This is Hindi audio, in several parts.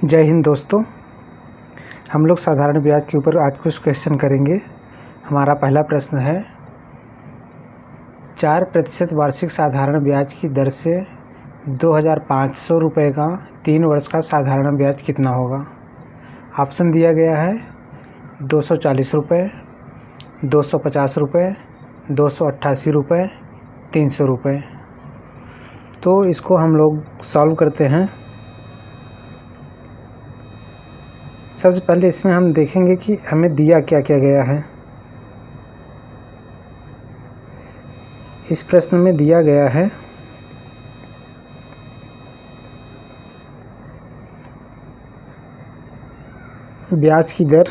जय हिंद दोस्तों। हम लोग साधारण ब्याज के ऊपर आज कुछ क्वेश्चन करेंगे। हमारा पहला प्रश्न है 4% वार्षिक साधारण ब्याज की दर से 2500 रुपये का 3 वर्ष का साधारण ब्याज कितना होगा। ऑप्शन दिया गया है 240 रुपये, 250 रुपये, 288 रुपये, 300 रुपये। तो इसको हम लोग सॉल्व करते हैं। सबसे पहले इसमें हम देखेंगे कि हमें दिया क्या क्या गया है। इस प्रश्न में दिया गया है ब्याज की दर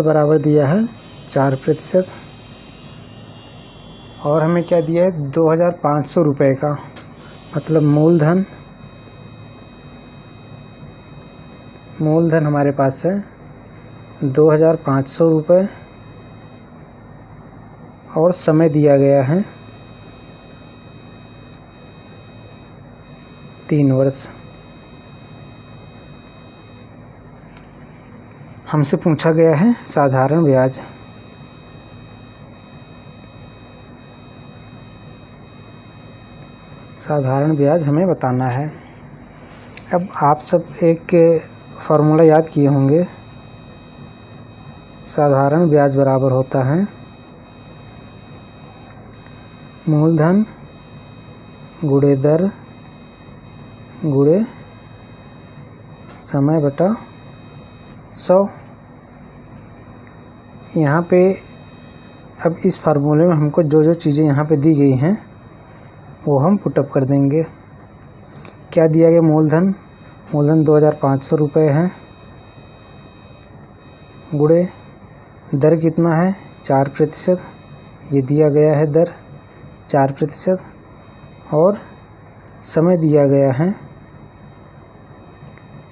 बराबर दिया है 4% और हमें क्या दिया है 2500 रुपये का, मतलब मूलधन हमारे पास है 2500 रुपये और समय दिया गया है 3 वर्ष। हमसे पूछा गया है साधारण ब्याज। साधारण ब्याज हमें बताना है। अब आप सब एक फार्मूला याद किए होंगे। साधारण ब्याज बराबर होता है मूलधन गुणे दर गुणे समय बटा 100। यहाँ पे अब इस फार्मूले में हमको जो जो चीज़ें यहाँ पे दी गई हैं वो हम पुटअप कर देंगे। क्या दिया गया मूलधन 2500 रुपये है, गुणे दर कितना है 4%, ये दिया गया है दर 4%, और समय दिया गया है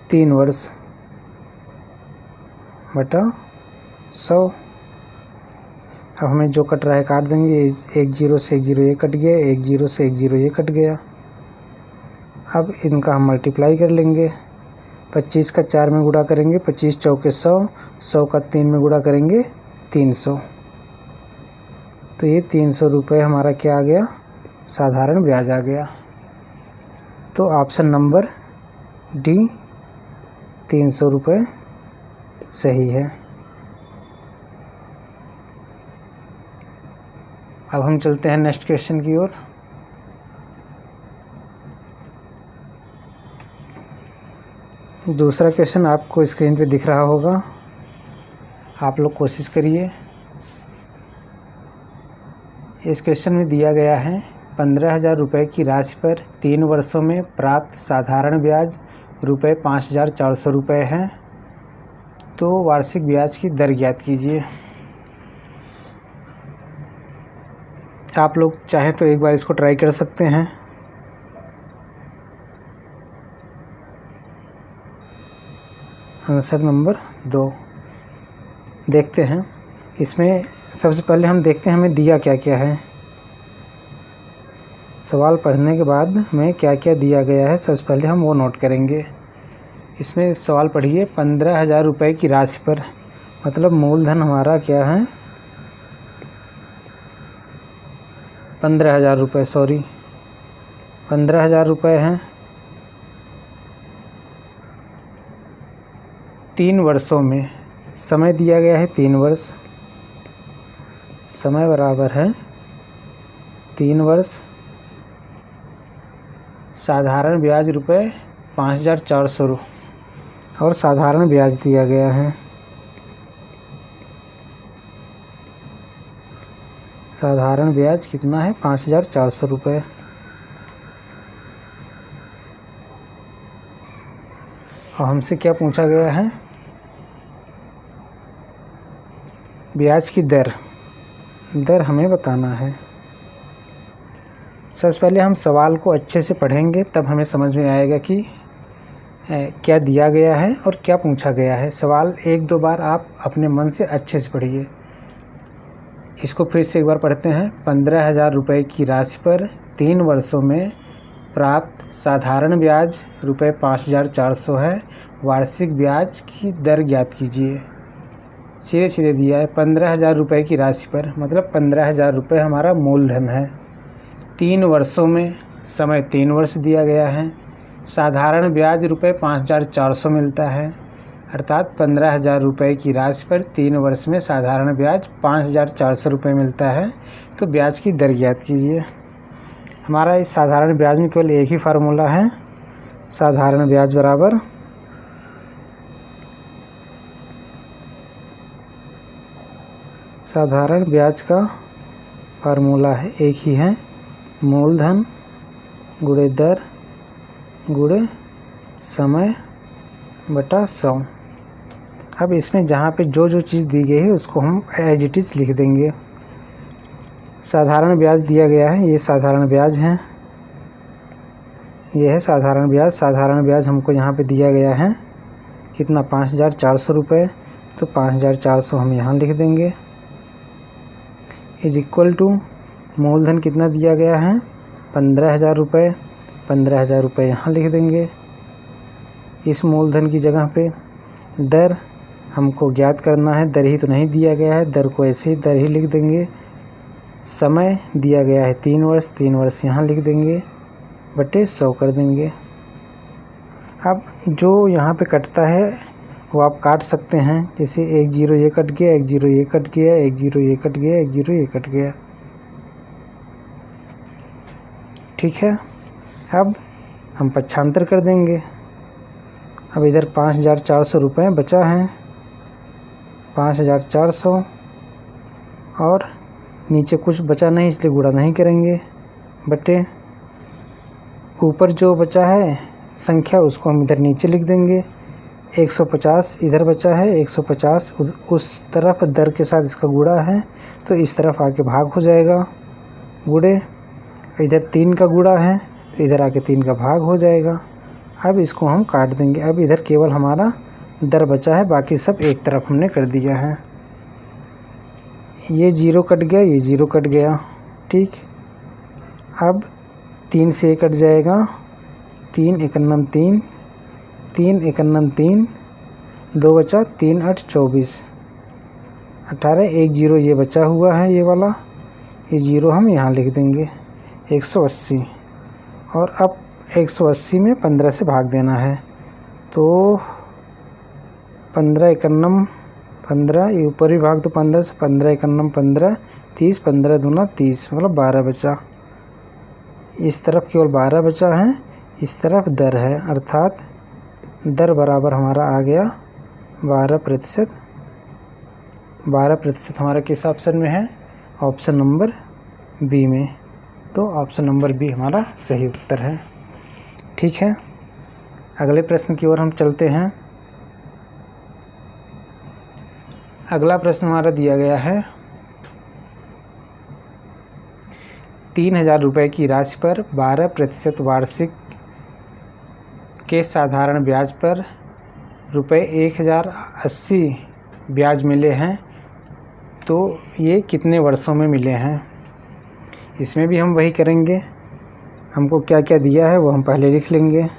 3 वर्ष बटा 100। अब हमें जो कट रहा है काट देंगे। 1 0 से 1 0 ये कट गया, 1 0 से 1 0 ये कट गया। अब इनका हम मल्टीप्लाई कर लेंगे। 25 का 4 में गुणा करेंगे 25 चौके 100, 100 का 3 में गुणा करेंगे 300। तो ये 300 रुपये हमारा क्या आ गया, साधारण ब्याज आ गया। तो ऑप्शन नंबर डी 300 रुपये सही है। अब हम चलते हैं नेक्स्ट क्वेश्चन की ओर। दूसरा क्वेश्चन आपको स्क्रीन पे दिख रहा होगा, आप लोग कोशिश करिए। इस क्वेश्चन में दिया गया है 15,000 रुपये की राशि पर 3 वर्षों में प्राप्त साधारण ब्याज रुपये 5,400 रुपये है। तो वार्षिक ब्याज की दर ज्ञात कीजिए। आप लोग चाहें तो एक बार इसको ट्राई कर सकते हैं। आंसर नंबर 2 देखते हैं। इसमें सबसे पहले हम देखते हैं हमें दिया क्या क्या है। सवाल पढ़ने के बाद हमें क्या क्या दिया गया है सबसे पहले हम वो नोट करेंगे। इसमें सवाल पढ़िए 15,000 रुपये की राशि पर, मतलब मूलधन हमारा क्या है 15,000 रुपये, 15,000 रुपये हैं। 3 वर्षों में समय दिया गया है 3 वर्ष, समय बराबर है 3 वर्ष। साधारण ब्याज रुपये 5,400 और साधारण ब्याज दिया गया है। साधारण ब्याज कितना है 5,400 रुपये। और हमसे क्या पूछा गया है, ब्याज की दर हमें बताना है। सबसे पहले हम सवाल को अच्छे से पढ़ेंगे, तब हमें समझ में आएगा कि क्या दिया गया है और क्या पूछा गया है। सवाल 1-2 बार आप अपने मन से अच्छे से पढ़िए। इसको फिर से एक बार पढ़ते हैं। 15,000 रुपये की राशि पर 3 वर्षों में प्राप्त साधारण ब्याज रुपये 5400 है, वार्षिक ब्याज की दर ज्ञात कीजिए। सीधे सीधे दिया है 15,000 रुपये की राशि पर, मतलब 15,000 रुपये हमारा मूलधन है। 3 वर्षों में, समय 3 वर्ष दिया गया है। साधारण ब्याज रुपये 5400 मिलता है, अर्थात 15,000 रुपये की राशि पर 3 वर्ष में साधारण ब्याज 5400 रुपये मिलता है। तो ब्याज की दर ज्ञात कीजिए। हमारा इस साधारण ब्याज में केवल एक ही फार्मूला है, साधारण ब्याज बराबर साधारण ब्याज का फार्मूला है, एक ही है, मूलधन गुणे दर गुणे समय बटा 100। अब इसमें जहाँ पे जो जो चीज़ दी गई है उसको हम एज इट इज़ लिख देंगे। साधारण ब्याज दिया गया है, ये साधारण ब्याज है, ये है साधारण ब्याज। साधारण ब्याज हमको यहाँ पे दिया गया है कितना, 5400 रुपये। तो 5400 हम यहाँ लिख देंगे, इज इक्वल टू मूलधन कितना दिया गया है, 15,000 रुपये। 15,000 रुपये यहाँ लिख देंगे इस मूलधन की जगह पे। दर हमको ज्ञात करना है, दर ही तो नहीं दिया गया है, दर को ऐसे ही दर ही लिख देंगे। समय दिया गया है 3 वर्ष, 3 वर्ष यहाँ लिख देंगे, बटे 100 कर देंगे। अब जो यहाँ पे कटता है वो आप काट सकते हैं, जैसे 1 0 ये कट गया, 1 0 ये कट गया, 1 0 ये कट गया, 1 0 ये कट गया। ठीक है, अब हम पक्षांतर कर देंगे। अब इधर 5400 रुपये बचा है, 5400 और नीचे कुछ बचा नहीं इसलिए गुणा नहीं करेंगे, बटे ऊपर जो बचा है संख्या उसको हम इधर नीचे लिख देंगे। 150 इधर बचा है, 150 उस तरफ दर के साथ इसका गुणा है तो इस तरफ आके भाग हो जाएगा, गुणे इधर 3 का गुणा है तो इधर आके 3 का भाग हो जाएगा। अब इसको हम काट देंगे। अब इधर केवल हमारा दर बचा है, बाकी सब एक तरफ हमने कर दिया है। ये 0 कट गया, ये 0 कट गया। ठीक, अब 3 से 1 कट जाएगा, 3 एकन्नम 3, 3 एकन्नम 3, 2 बचा, 3 8 24, 18 1 0 ये बचा हुआ है, ये वाला, ये 0 हम यहाँ लिख देंगे 180। और अब 180 में 15 से भाग देना है, तो 15 एकन्नम 15, ये ऊपर भी भाग तो 15 से, 15 एकन्नम 15, 30, 15 दूना 30, मतलब 12 बचा। इस तरफ केवल 12 बचा है, इस तरफ दर है, अर्थात दर बराबर हमारा आ गया 12%। 12% हमारा किस ऑप्शन में है, ऑप्शन नंबर बी में। तो ऑप्शन नंबर बी हमारा सही उत्तर है। ठीक है, अगले प्रश्न की ओर हम चलते हैं। अगला प्रश्न हमारा दिया गया है 3,000 रुपये की राशि पर 12% वार्षिक के साधारण ब्याज पर रुपये 1080 ब्याज मिले हैं, तो ये कितने वर्षों में मिले हैं। इसमें भी हम वही करेंगे, हमको क्या क्या दिया है वो हम पहले लिख लेंगे।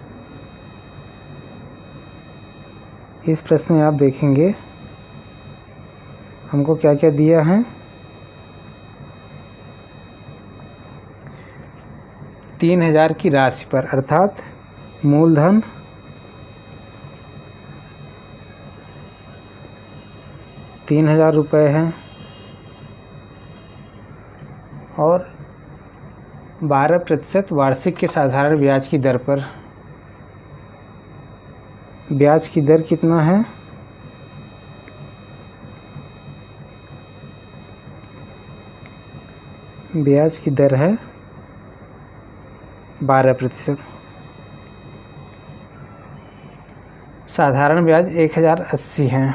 इस प्रश्न में आप देखेंगे हमको क्या क्या दिया है। 3,000 की राशि पर, अर्थात मूलधन 3,000 रुपये है और 12% वार्षिक के साधारण ब्याज की दर पर। ब्याज की दर कितना है, ब्याज की दर है 12%। साधारण ब्याज 1080 है,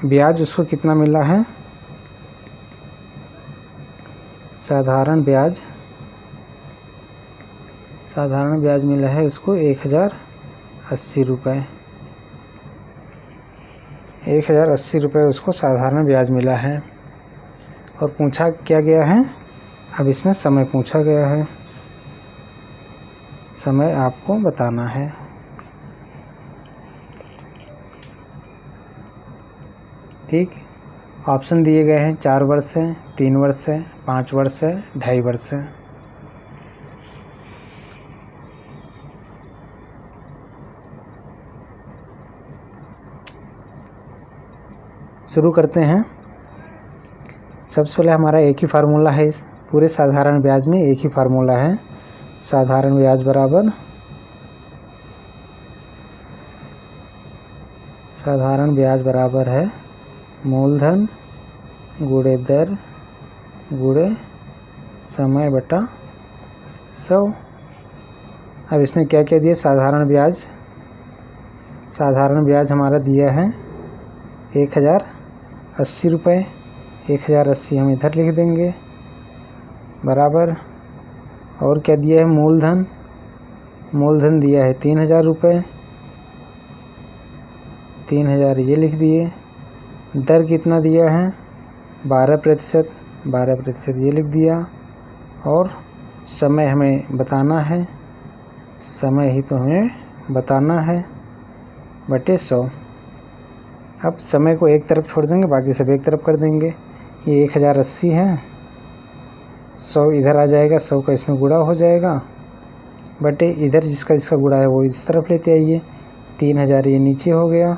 ब्याज उसको कितना मिला है, साधारण ब्याज मिला है उसको 1080 रुपये। 1080 रुपये उसको साधारण ब्याज मिला है। और पूछा क्या गया है, अब इसमें समय पूछा गया है। समय आपको बताना है। ठीक, ऑप्शन दिए गए हैं 4 वर्ष है, 3 वर्ष है, 5 वर्ष है, 2.5 वर्ष है। शुरू करते हैं। सबसे पहले हमारा एक ही फार्मूला है, इस पूरे साधारण ब्याज में एक ही फार्मूला है। साधारण ब्याज बराबर है मूलधन गुणे दर गुणे समय बटा 100। अब इसमें क्या क्या दिया? साधारण ब्याज हमारा दिया है 1080 रुपये। 1080 हम इधर लिख देंगे, बराबर। और क्या दिया है? मूलधन दिया है 3000 रुपये। 3000 ये लिख दिए। दर कितना दिया है? 12%। 12% ये लिख दिया। और समय हमें बताना है, समय ही तो हमें बताना है, बटे 100। अब समय को एक तरफ छोड़ देंगे, बाकी सब एक तरफ कर देंगे। ये 1080 है, 100 इधर आ जाएगा, 100 का इसमें गुणा हो जाएगा, बटे इधर जिसका गुणा है वो इस तरफ लेते आइए। 3000 ये नीचे हो गया,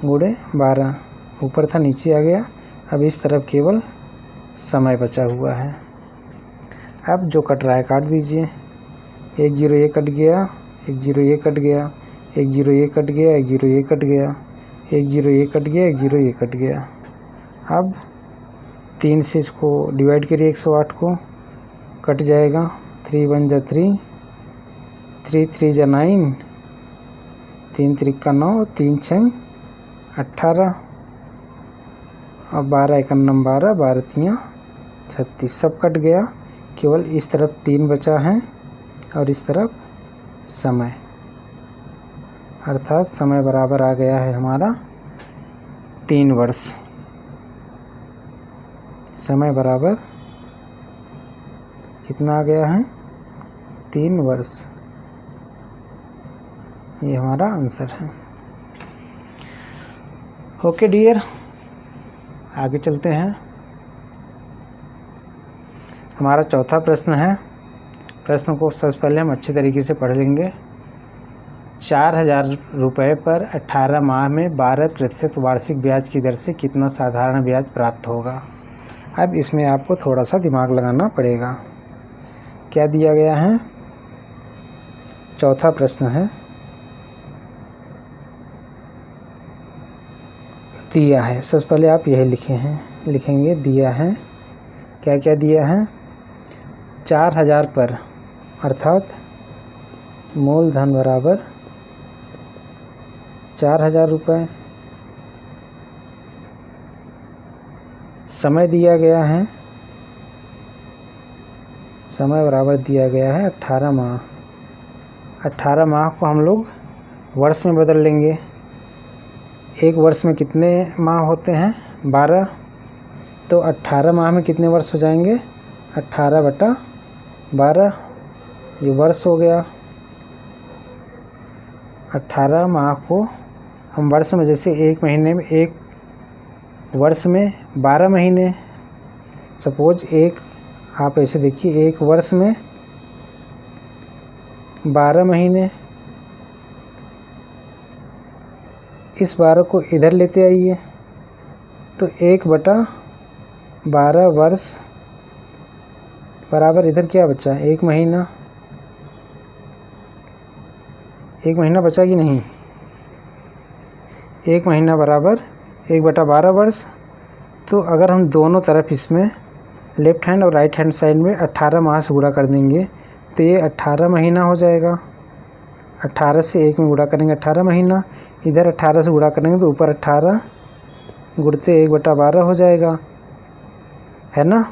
गुणे 12, ऊपर था नीचे आ गया। अब इस तरफ केवल समय बचा हुआ है। अब जो कट रहा है काट दीजिए। 1 0 ये कट गया, 1 0 ये कट गया, 1 0 ये कट गया, 1 0 ये कट गया, 1 0 ये कट गया, 1 0 ये कट गया। अब 3 से इसको डिवाइड करिए, 108 को, कट जाएगा। 3 1 जा 3, 3 3 जा 9, 3 3 का 9, 3 6 18, और 12 1 12, 12 3 36, सब कट गया। केवल इस तरफ 3 बचा है और इस तरफ समय, अर्थात समय बराबर आ गया है हमारा 3 वर्ष। समय बराबर कितना आ गया है? 3 वर्ष। ये हमारा आंसर है। ओके डियर, आगे चलते हैं। हमारा चौथा प्रश्न है। प्रश्न को सबसे पहले हम अच्छे तरीके से पढ़ लेंगे। 4000 रुपये पर 18 माह में 12% वार्षिक ब्याज की दर से कितना साधारण ब्याज प्राप्त होगा? अब इसमें आपको थोड़ा सा दिमाग लगाना पड़ेगा। क्या दिया गया है? चौथा प्रश्न है, दिया है। सबसे पहले आप यही लिखेंगे दिया है। क्या क्या दिया है? 4000 पर, अर्थात मूलधन बराबर 4000 रुपये। समय दिया गया है, समय बराबर दिया गया है 18 माह। 18 माह को हम लोग वर्ष में बदल लेंगे। एक वर्ष में कितने माह होते हैं? 12। तो 18 माह में कितने वर्ष हो जाएंगे? 18 बटा 12, ये वर्ष हो गया। 18 माह को हम वर्ष में, जैसे एक महीने में, एक वर्ष में 12 महीने, सपोज आप ऐसे देखिए, एक वर्ष में 12 महीने। इस 12 को इधर लेते आइए, तो 1 बटा 12 वर्ष बराबर इधर क्या बचा? 1 महीना। 1 महीना बचा कि नहीं? 1 महीना बराबर 1 बटा 12 वर्ष। तो अगर हम दोनों तरफ इसमें लेफ्ट हैंड और राइट हैंड साइड में 18 माह से गुणा कर देंगे, तो ये 18 महीना हो जाएगा। 18 से 1 में गुणा करेंगे 18 महीना, इधर 18 से गुणा करेंगे तो ऊपर 18 गुणते 1 बटा 12 हो जाएगा, है ना?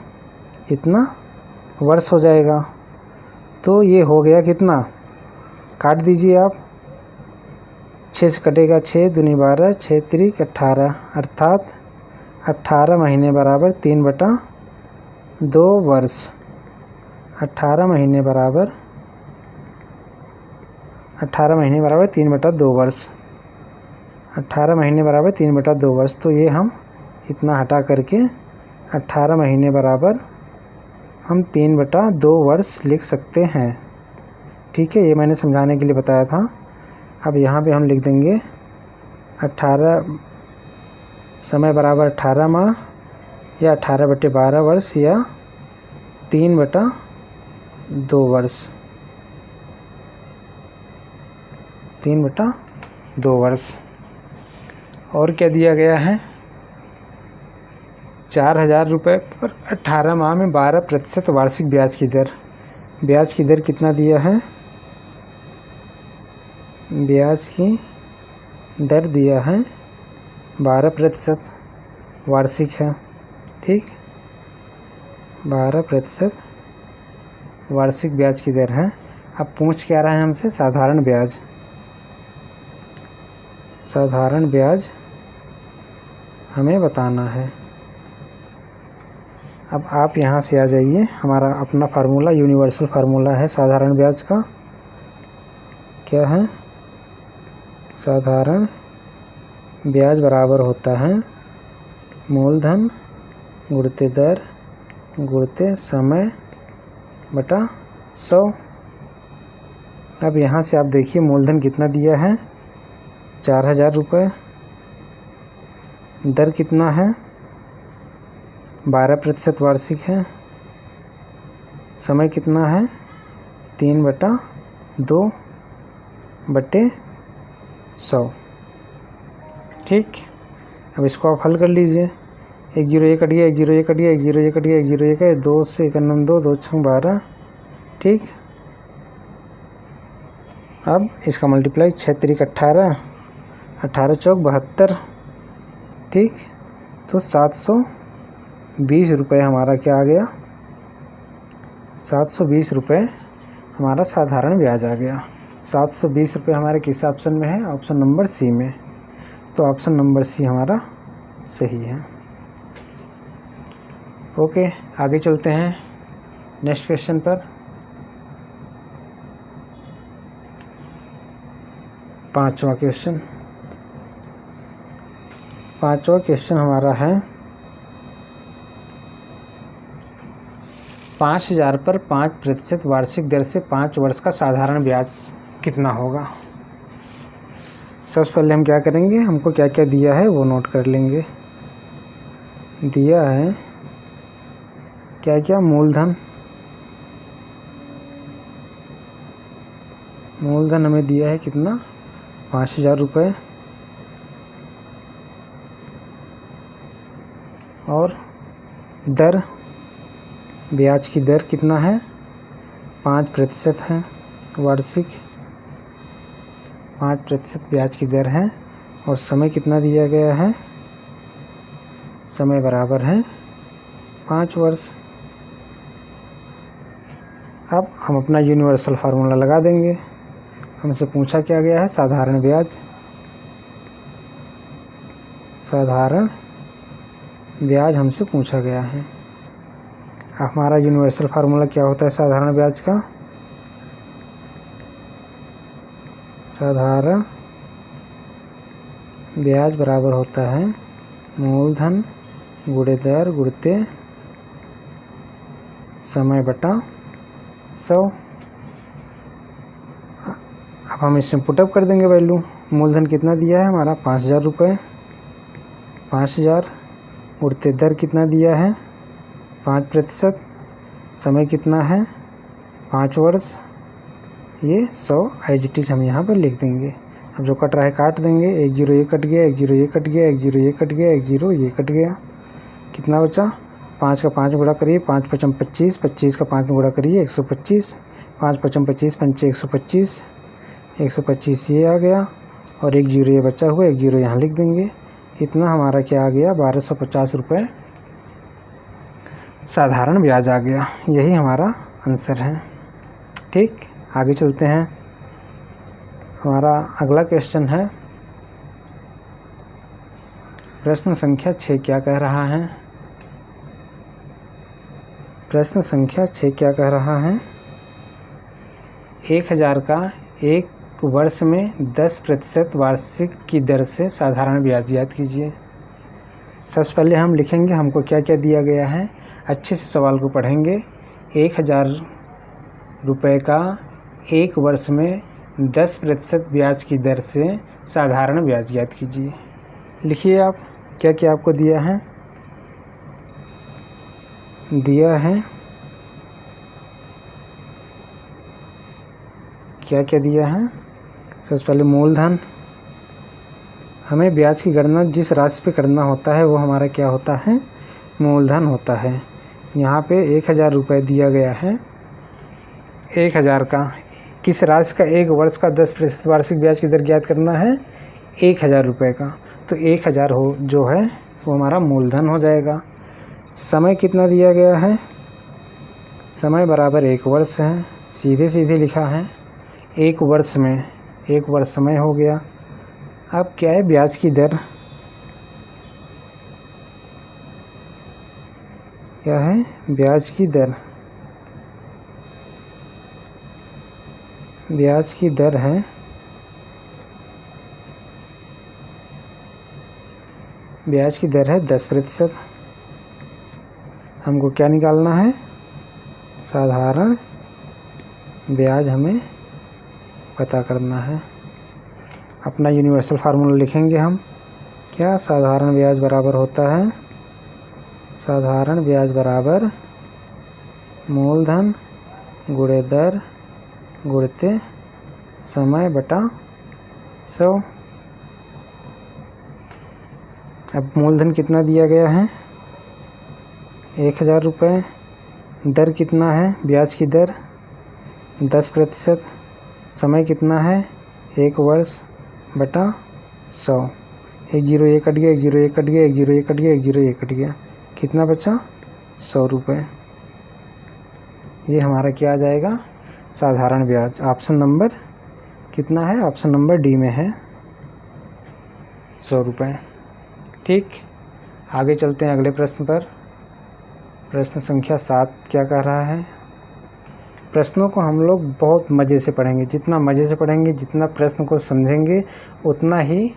इतना वर्ष हो जाएगा। तो ये हो गया कितना? काट दीजिए आप। 6 से कटेगा 6 दूनी 12, 6 त्रिक 18, अर्थात 18 महीने बराबर 3 बटा 2 वर्ष। 18 महीने बराबर 18 महीने बराबर 3/2 वर्ष। 18 महीने बराबर 3/2 वर्ष। तो ये हम इतना हटा करके 18 महीने बराबर हम 3/2 वर्ष लिख सकते हैं। ठीक है, ये मैंने समझाने के लिए बताया था। अब यहाँ पे हम लिख देंगे 18 समय बराबर 18 माह या 18/12 वर्ष या 3/2 वर्ष। 3/2 वर्ष। और क्या दिया गया है? 4,000 रुपये पर 18 माह में 12% वार्षिक ब्याज की दर। ब्याज की दर कितना दिया है? ब्याज की दर दिया है 12% वार्षिक है। ठीक, 12% वार्षिक ब्याज की दर है। अब पूछ क्या रहा है हमसे? साधारण ब्याज। साधारण ब्याज हमें बताना है। अब आप यहाँ से आ जाइए। हमारा अपना फार्मूला, यूनिवर्सल फार्मूला है साधारण ब्याज का। क्या है? साधारण ब्याज बराबर होता है मूलधन गुणित दर गुणित समय बटा 100। अब यहाँ से आप देखिए मूलधन कितना दिया है? 4,000 रुपये। दर कितना है? 12% वार्षिक है। समय कितना है? 3/2/100। ठीक, अब इसको आप हल कर लीजिए। 1 0 1 कट गया, 1 0 1 कट गया, 1 0 1 कट गया, 1 0 1 है, 2 से 1 9 2, 2 6 12। ठीक, अब इसका मल्टीप्लाई 6 3 18, 18 चौक 72। ठीक, तो 720 रुपये हमारा क्या आ गया? 720 रुपये हमारा साधारण ब्याज आ गया। 720 रुपये हमारे किस ऑप्शन में है? ऑप्शन नंबर सी में। तो ऑप्शन नंबर सी हमारा सही है। ओके, आगे चलते हैं नेक्स्ट क्वेश्चन पर। 5वां क्वेश्चन। 5वां क्वेश्चन हमारा है 5,000 पर 5% वार्षिक दर से 5 वर्ष का साधारण ब्याज कितना होगा? सबसे पहले हम क्या करेंगे? हमको क्या क्या दिया है वो नोट कर लेंगे। दिया है क्या क्या? मूलधन। मूलधन हमें दिया है कितना? 5,000 रुपये। और दर, ब्याज की दर कितना है? 5% है वार्षिक। 5% ब्याज की दर है। और समय कितना दिया गया है? समय बराबर है 5 वर्ष। अब हम अपना यूनिवर्सल फार्मूला लगा देंगे। हमसे पूछा क्या गया है? साधारण ब्याज। साधारण ब्याज हमसे पूछा गया है। हमारा यूनिवर्सल फार्मूला क्या होता है साधारण ब्याज का? साधारण ब्याज बराबर होता है मूलधन गुणित दर गुणित समय बटा 100। अब हम इसमें पुटअप कर देंगे वैल्यू। मूलधन कितना दिया है हमारा? 5,000 रुपये। 5,000 गुणित दर कितना दिया है? 5%। समय कितना है? 5 वर्ष। ये 100 एज इट इज़ हम यहाँ पर लिख देंगे। अब जो कट रहा है काट देंगे। 1 0 ये कट गया, 1 0 ये कट गया, 1 0 ये कट गया, 1 0 ये कट गया। कितना बचा? 5 का 5 गुणा करिए, 5 5 25, 25 का 5 में गुणा करिए 125, 5 5 25 5 125, 125 ये आ गया। और 1 0 ये बचा हुआ, 1 0 यहाँ लिख देंगे। इतना हमारा क्या आ गया? 1250 रुपये साधारण ब्याज आ गया। यही हमारा आंसर है। ठीक, आगे चलते हैं। हमारा अगला क्वेश्चन है प्रश्न संख्या 6 क्या कह रहा है? प्रश्न संख्या 6 क्या कह रहा है? 1,000 का एक एक वर्ष में 10% वार्षिक की दर से साधारण ब्याज ज्ञात कीजिए। सबसे पहले हम लिखेंगे हमको क्या क्या दिया गया है, अच्छे से सवाल को पढ़ेंगे। 1000 रुपये का एक वर्ष में 10% ब्याज की दर से साधारण ब्याज ज्ञात कीजिए। लिखिए आप क्या क्या आपको दिया है। क्या क्या दिया है। सबसे पहले मूलधन, हमें ब्याज की गणना जिस राशि पे करना होता है वो हमारा क्या होता है, मूलधन होता है। यहाँ पे 1000 रुपये दिया गया है। 1000 का किस राशि का, एक वर्ष का 10% वार्षिक ब्याज की दर ज्ञात करना है, 1000 रुपये का। तो 1000 हो जो है वो हमारा मूलधन हो जाएगा। समय कितना दिया गया है, समय बराबर 1 वर्ष है, सीधे सीधे लिखा है। 1 वर्ष में 1 वर्ष समय हो गया। अब क्या है, ब्याज की दर क्या है, ब्याज की दर है ब्याज की दर है 10%। हमको क्या निकालना है, साधारण ब्याज हमें पता करना है। अपना यूनिवर्सल फार्मूला लिखेंगे हम। क्या, साधारण ब्याज बराबर होता है, साधारण ब्याज बराबर मूलधन गुणे दर गुणित समय बटा 100। अब मूलधन कितना दिया गया है, 1000 रुपये। दर कितना है, ब्याज की दर 10%। समय कितना है, 1 वर्ष बटा 100। 1 0 1 कट गया, 1 0 1 कट गया, 1 0 1 कट गया, 1 0 1 कट गया, कितना बचा, 100 रुपये। ये हमारा क्या आ जाएगा, साधारण ब्याज। ऑप्शन नंबर कितना है, ऑप्शन नंबर डी में है 100 रुपये। ठीक, आगे चलते हैं अगले प्रश्न पर। प्रश्न संख्या 7 क्या कह रहा है। प्रश्नों को हम लोग बहुत मज़े से पढ़ेंगे। जितना मज़े से पढ़ेंगे, जितना प्रश्न को समझेंगे, उतना ही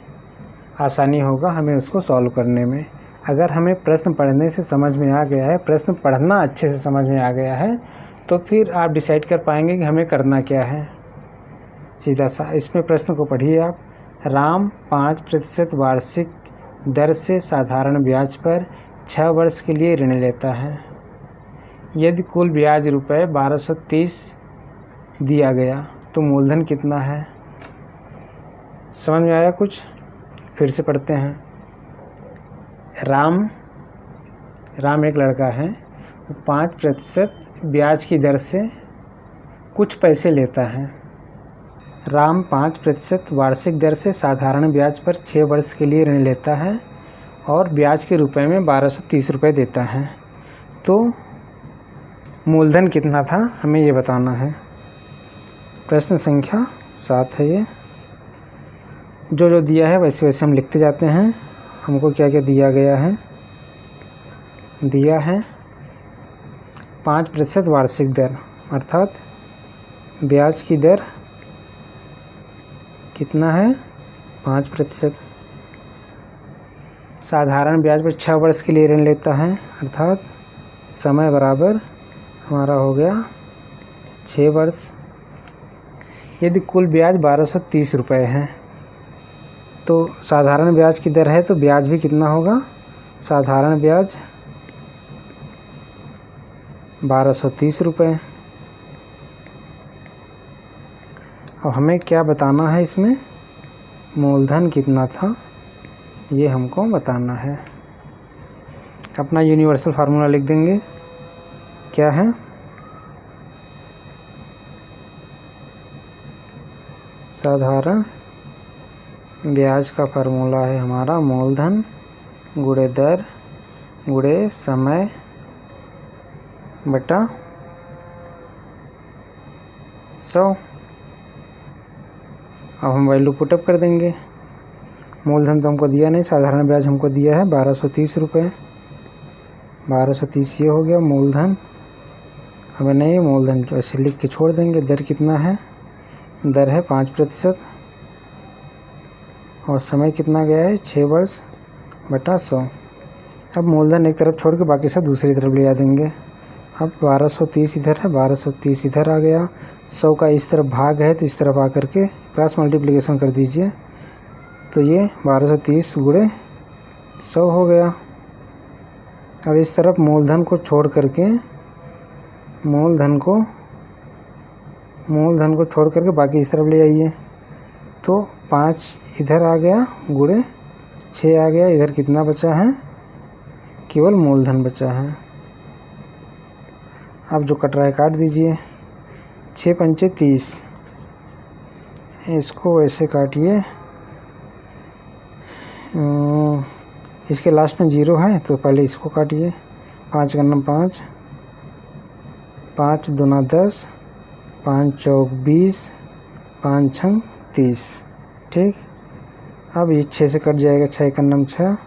आसानी होगा हमें उसको सॉल्व करने में। अगर हमें प्रश्न पढ़ने से समझ में आ गया है, प्रश्न पढ़ना अच्छे से समझ में आ गया है, तो फिर आप डिसाइड कर पाएंगे कि हमें करना क्या है। सीधा सा इसमें प्रश्न को पढ़िए आप। राम 5% वार्षिक दर से साधारण ब्याज पर 6 वर्ष के लिए ऋण लेता है। यदि कुल ब्याज रुपये 1230 दिया गया तो मूलधन कितना है। समझ में आया कुछ, फिर से पढ़ते हैं। राम एक लड़का है, वो 5% ब्याज की दर से कुछ पैसे लेता है। राम 5% वार्षिक दर से साधारण ब्याज पर 6 वर्ष के लिए ऋण लेता है और ब्याज के रुपए में 1230 रुपये देता है। तो मूलधन कितना था, हमें ये बताना है। प्रश्न संख्या 7 है ये। जो दिया है वैसे वैसे हम लिखते जाते हैं। हमको क्या क्या दिया गया है, दिया है 5% वार्षिक दर, अर्थात ब्याज की दर कितना है, 5%। साधारण ब्याज पर 6 वर्ष के लिए ऋण लेता है, अर्थात समय बराबर हमारा हो गया 6 वर्ष। यदि कुल ब्याज 1230 रुपये है तो साधारण ब्याज की दर है, तो ब्याज भी कितना होगा, साधारण ब्याज 1230 रुपये। अब हमें क्या बताना है इसमें, मूलधन कितना था ये हमको बताना है। अपना यूनिवर्सल फार्मूला लिख देंगे। क्या है, साधारण ब्याज का फार्मूला है हमारा मूलधन गुणे दर गुणे समय बटा 100। अब हम वैल्यू पुटअप कर देंगे। मूलधन तो हमको दिया नहीं, साधारण ब्याज हमको दिया है 1230 रुपये। 1230 ये हो गया मूलधन, हमें नहीं मूलधन ऐसे लिख के छोड़ देंगे। दर कितना है, दर है 5% और समय कितना गया है 6 वर्ष बटा 100। अब मूलधन एक तरफ छोड़ के बाकी सब दूसरी तरफ ले आ देंगे। अब 1230 इधर है, 1230 इधर आ गया, 100 का इस तरफ भाग है तो इस तरफ आकर के क्रॉस मल्टीप्लिकेशन कर दीजिए, तो ये 1230 गुणे 100 हो गया। अब इस तरफ मूलधन को छोड़ करके मूलधन को छोड़ करके बाकी इस तरफ ले आइए, तो 5 इधर आ गया गुणे 6 आ गया। इधर कितना बचा है, केवल मूलधन बचा है। अब जो कट रहा है काट दीजिए। 6 पंचे 30, इसको ऐसे काटिए, इसके लास्ट में 0 है तो पहले इसको काटिए। 5 गन्नम 5, 5 दूना 10, 5 चौक 20, 5 छंग 30। ठीक, अब ये 6 से कट जाएगा, 6 कन्नम 6,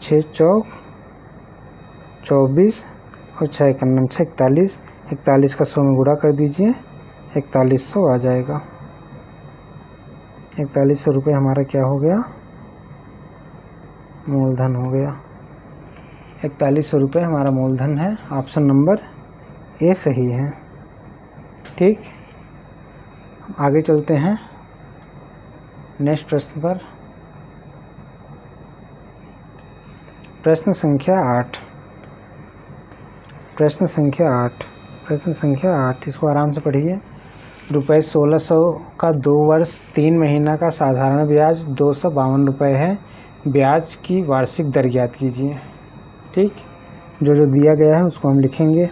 6 चौक 24 और 6 कन्नम 6 41। 41 का 100 में गुणा कर दीजिए, 4100 आ जाएगा। 4100 रुपये हमारा क्या हो गया, मूलधन हो गया। 4100 रुपये हमारा मूलधन है। ऑप्शन नंबर ए सही है। ठीक, आगे चलते हैं नेक्स्ट प्रश्न पर। प्रश्न संख्या 8, प्रश्न संख्या 8, इसको आराम से पढ़िए। रुपये 1600 का 2 वर्ष 3 महीना का साधारण ब्याज 252 रुपये है। ब्याज की वार्षिक दर ज्ञात कीजिए। ठीक, जो जो दिया गया है उसको हम लिखेंगे।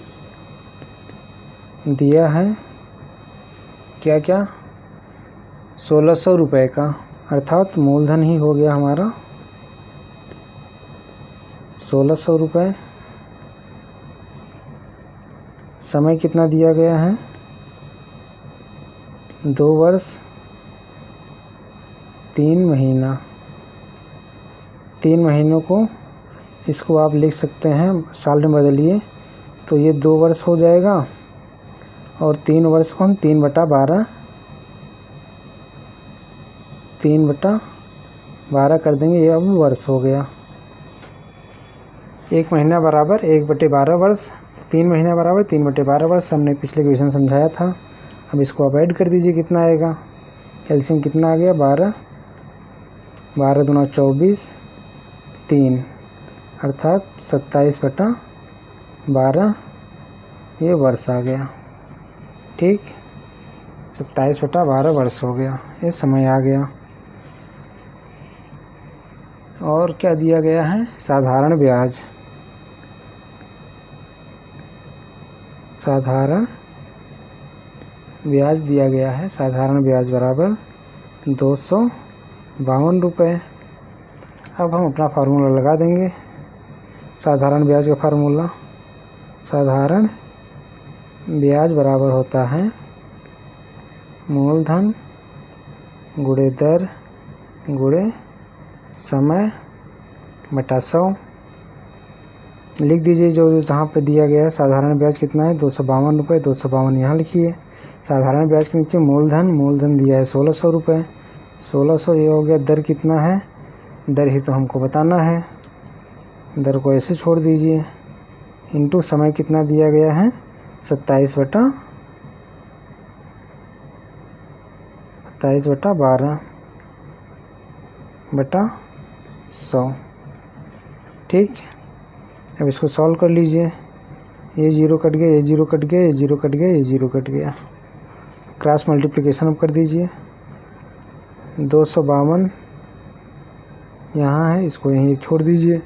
दिया है क्या क्या, 1600 रुपये का, अर्थात मूलधन ही हो गया हमारा 1600 रुपये। समय कितना दिया गया है, 2 वर्ष 3 महीना। 3 महीनों को इसको आप लिख सकते हैं साल में बदलिए, तो ये 2 वर्ष हो जाएगा और 3 वर्ष को हम 3/12 कर देंगे, ये अब वर्ष हो गया। 1 महीना बराबर 1/12 वर्ष, 3 महीना बराबर 3/12 वर्ष, हमने पिछले क्वेश्चन समझाया था। अब इसको आप ऐड कर दीजिए, कितना आएगा, कैल्शियम कितना आ गया 12, 12 दूना 24, 3 अर्थात 27/12 ये वर्ष आ गया। ठीक, 27/12 वर्ष हो गया, ये समय आ गया। और क्या दिया गया है, साधारण ब्याज। साधारण ब्याज दिया गया है, साधारण ब्याज बराबर 252 रुपये। अब हम अपना फार्मूला लगा देंगे, साधारण ब्याज का फार्मूला। साधारण ब्याज बराबर होता है मूलधन गुणे दर गुणे समय बटा 100। लिख दीजिए जो जहाँ पे दिया गया है। साधारण ब्याज कितना है, 252 रुपये, 252 यहाँ लिखिए। साधारण ब्याज के नीचे मूलधन दिया है 1600 रुपये, 1600 ये हो गया। दर कितना है, दर ही तो हमको बताना है, दर को ऐसे छोड़ दीजिए, इंटू समय कितना दिया गया है 27/12 बटा 100। ठीक, अब इसको सॉल्व कर लीजिए। ये 0 कट गया, ये 0 कट गया, ये 0 कट गया, ये 0 कट गया। क्रॉस मल्टीप्लिकेशन अब कर दीजिए। 252 यहाँ है, इसको यहीं छोड़ दीजिए।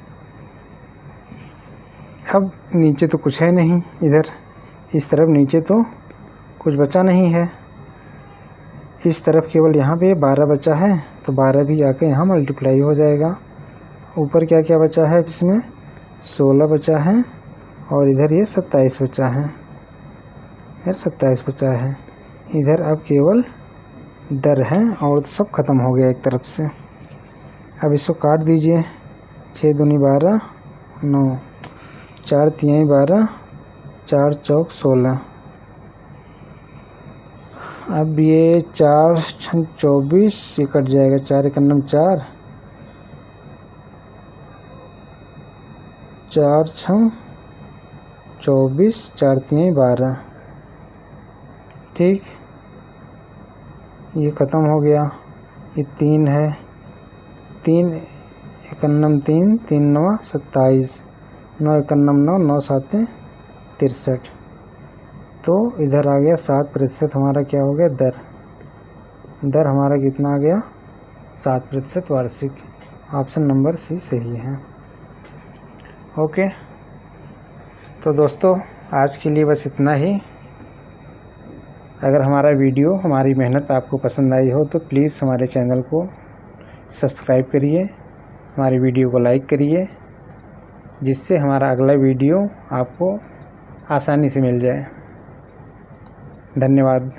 अब नीचे तो कुछ है नहीं, इधर इस तरफ नीचे तो कुछ बचा नहीं है, इस तरफ केवल यहाँ पे 12 बचा है, तो 12 भी आके यहाँ मल्टीप्लाई हो जाएगा। ऊपर क्या क्या बचा है, इसमें 16 बचा है और इधर ये 27 बचा है, इधर 27 बचा है। इधर अब केवल दर है और सब खत्म हो गया एक तरफ से। अब इसको काट दीजिए। 6 दूनी 12, 9, 4 तिहाई 12, 4 चौक 16। अब ये 4 छंग 24, ये कट जाएगा, 4 एकन्नम 4, 4 छंग 24, 4 तियाई 12। ठीक, ये ख़त्म हो गया। ये 3 है, 3 एकन्नम 3, 3 नवा 27, 9 एकन्नम 9, 9 सातें 63। तो इधर आ गया 7% हमारा क्या हो गया, दर हमारा कितना आ गया, 7% वार्षिक। ऑप्शन नंबर सी सही है। ओके, तो दोस्तों आज के लिए बस इतना ही। अगर हमारा वीडियो, हमारी मेहनत आपको पसंद आई हो तो प्लीज़ हमारे चैनल को सब्सक्राइब करिए, हमारी वीडियो को लाइक करिए, जिससे हमारा अगला वीडियो आपको आसानी से मिल जाए। धन्यवाद।